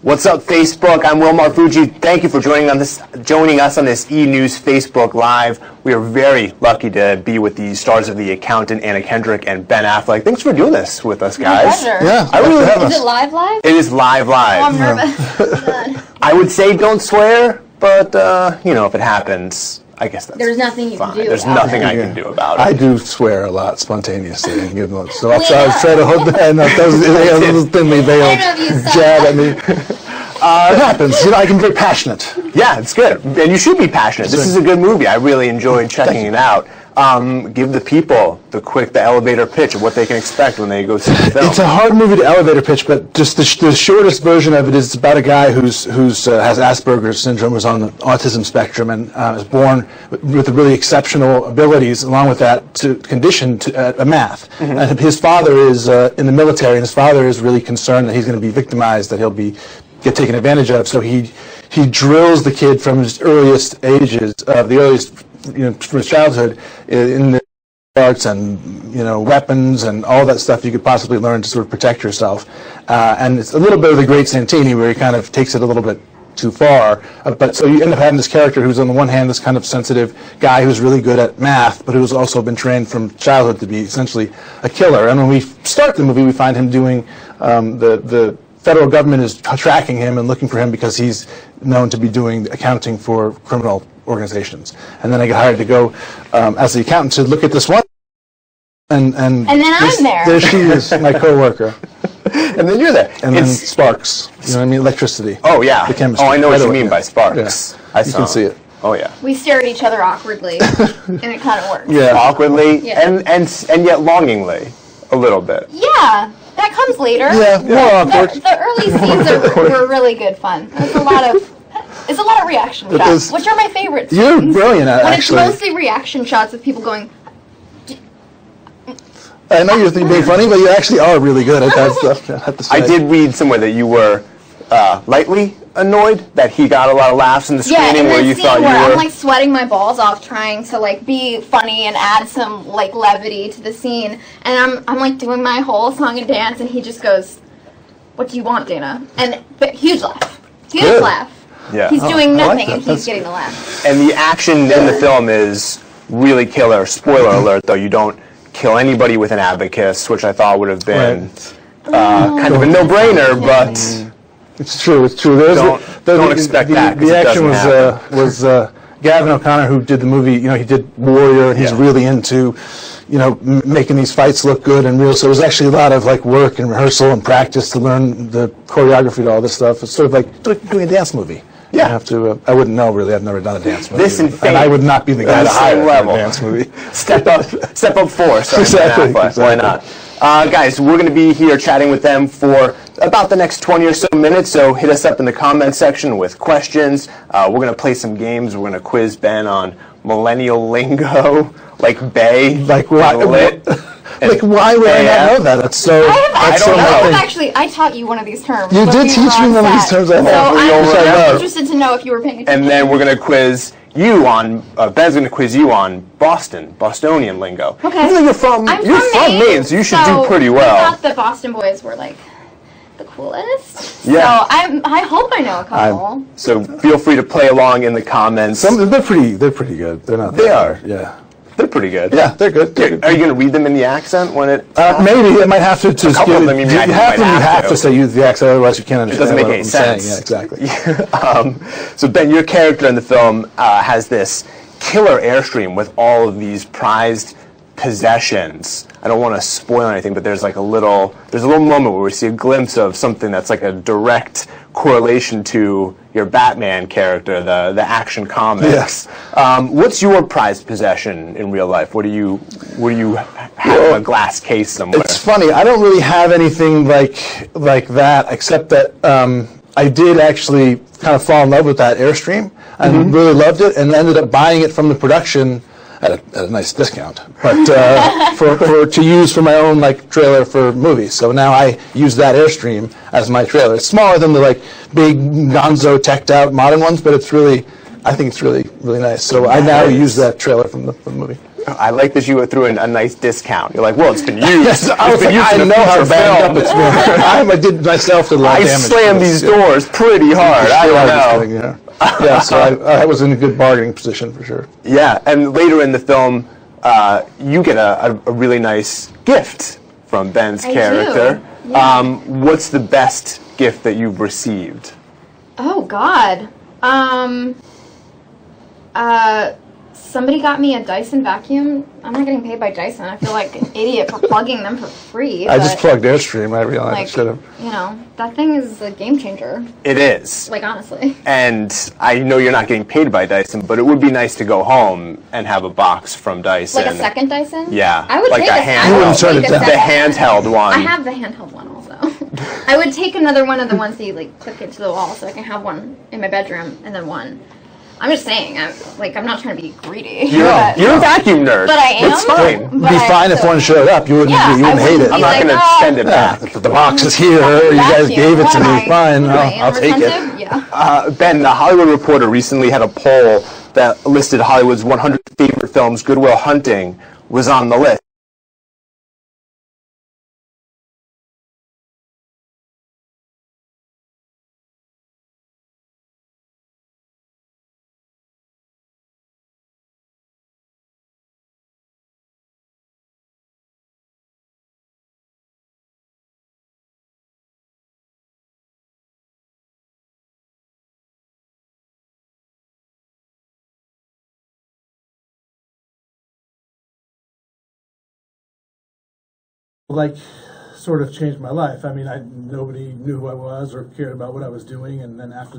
What's up, Facebook? I'm Will Marfucci. Thank you for joining us on this E-News Facebook Live. We are very lucky to be with the stars of The Accountant, Anna Kendrick and Ben Affleck. Thanks for doing this with us, guys. My pleasure. Yeah, Is it live? It is live. Oh, I'm nervous. I would say don't swear, but if it happens, I guess that's There's nothing you can do. There's nothing I can do about it. I do swear a lot spontaneously, so I'll try to hold that. That was a little thinly veiled jab at me. It happens. I can be very passionate. Yeah, it's good, and you should be passionate. This is a good movie. I really enjoyed checking it out. Give the people the elevator pitch of what they can expect when they go see the film. It's a hard movie to elevator pitch, but just the shortest version of it is about a guy who has Asperger's syndrome, who's on the autism spectrum, and is born with really exceptional abilities. Along with that, conditioned to math. Mm-hmm. And his father is in the military, and his father is really concerned that he's going to be victimized, that he'll get taken advantage of. So he drills the kid from his earliest ages, from his childhood, in the arts and weapons and all that stuff you could possibly learn to sort of protect yourself. And it's a little bit of the Great Santini, where he kind of takes it a little bit too far. But so you end up having this character who's on the one hand this kind of sensitive guy who's really good at math, but who's also been trained from childhood to be essentially a killer. And when we start the movie, we find him doing the federal government is tracking him and looking for him because he's known to be doing accounting for criminal organizations. And then I get hired to go as the accountant to look at this one. And then I'm there. There she is, my coworker. And then you're there. And then sparks. Electricity. Oh, yeah. The chemistry. Oh, I know what you mean by sparks. Yeah. You can see it. Oh, yeah. We stare at each other awkwardly, and it kind of works. Yeah. Awkwardly, yeah. And yet longingly, a little bit. Yeah. That comes later. Yeah, more awkward. The early scenes were really good fun. There's a lot of reaction shots, which are my favorite scenes. You're brilliant at it, actually. When it's mostly reaction shots of people going... I know you're being funny, but you actually are really good at that stuff, I have to say. I did read somewhere that you were lightly annoyed that he got a lot of laughs in the screening where you thought you were... I'm like sweating my balls off trying to be funny and add some levity to the scene, and I'm like doing my whole song and dance, and he just goes, "What do you want, Dana?" But huge laugh. Huge laugh. Yeah. He's doing nothing and he's getting the laugh. And the action in the film is really killer. Spoiler alert, though, you don't kill anybody with an abacus, which I thought would have been kind of a no-brainer, but... It's true. Don't expect that. The action was Gavin O'Connor, who did the movie. He did Warrior, and he's really into, making these fights look good and real. So it was actually a lot of work and rehearsal and practice to learn the choreography and all this stuff. It's sort of like doing a dance movie. Yeah. I have to. I wouldn't know really. I've never done a dance movie. And I would not be the guy to hire for a dance movie. Step up force. Exactly. Why not? Guys, we're going to be here chatting with them for about the next 20 or so minutes, so hit us up in the comment section with questions. We're going to play some games. We're going to quiz Ben on millennial lingo, like Bay, like what? Lit. Why would I not know that? That's so. I taught you one of these terms. You did teach me one of these terms. So I'm interested to know if you were paying attention. And then we're going to quiz you on, Ben's going to quiz you on Bostonian lingo. Okay. Even though you're from Maine, so you should do pretty well. I thought the Boston boys were the coolest. Yeah. So I hope I know a couple. So feel free to play along in the comments. They're pretty good. They're not. They are. Yeah. They're pretty good. Yeah, they're good. Are you going to read them in the accent when it? Maybe I might have to. A couple of them you have to say use the accent, otherwise you can't understand. It doesn't make any sense. Saying. Yeah, exactly. So Ben, your character in the film has this killer Airstream with all of these prized possessions. I don't want to spoil anything, but there's a little moment where we see a glimpse of something that's like a direct correlation to your Batman character, the Action Comics. Yes. What's your prized possession in real life? What do you have in a glass case somewhere? It's funny. I don't really have anything like that, except that I did actually kind of fall in love with that Airstream and really loved it, and ended up buying it from the production at a nice discount, but to use for my own trailer for movies. So now I use that Airstream as my trailer. It's smaller than the big gonzo teched out modern ones, but I think it's really nice. So I now use that trailer from the movie. I like that you threw in a nice discount. You're like, well, it's been used. I know how bad up it's been. I did myself a lot of damage. I slammed these doors pretty hard. I don't know. Yeah, so I was in a good bargaining position for sure. Yeah, and later in the film, you get a really nice gift from Ben's character. Do. Yeah. What's the best gift that you've received? Oh God. Somebody got me a Dyson vacuum. I'm not getting paid by Dyson. I feel like an idiot for plugging them for free. I just plugged Airstream. I realized like, I should have. You know, that thing is a game changer. It is. Like, honestly. And I know you're not getting paid by Dyson, but it would be nice to go home and have a box from Dyson. Like a second Dyson? Yeah. I would like take a handheld. The handheld one. I have the handheld one also. I would take another one of the ones that you like click it to the wall, so I can have one in my bedroom and then one. I'm just saying, I'm not trying to be greedy. You're a vacuum nerd. But I am. It's fine. It'd be fine if one showed up. You wouldn't hate it. I'm not going to send it back. The box is here. You guys gave it to me. Fine. I'll take it. Yeah. Ben, the Hollywood Reporter recently had a poll that listed Hollywood's 100 favorite films. Good Will Hunting was on the list. Like, sort of changed my life. I mean, nobody knew who I was or cared about what I was doing, and then after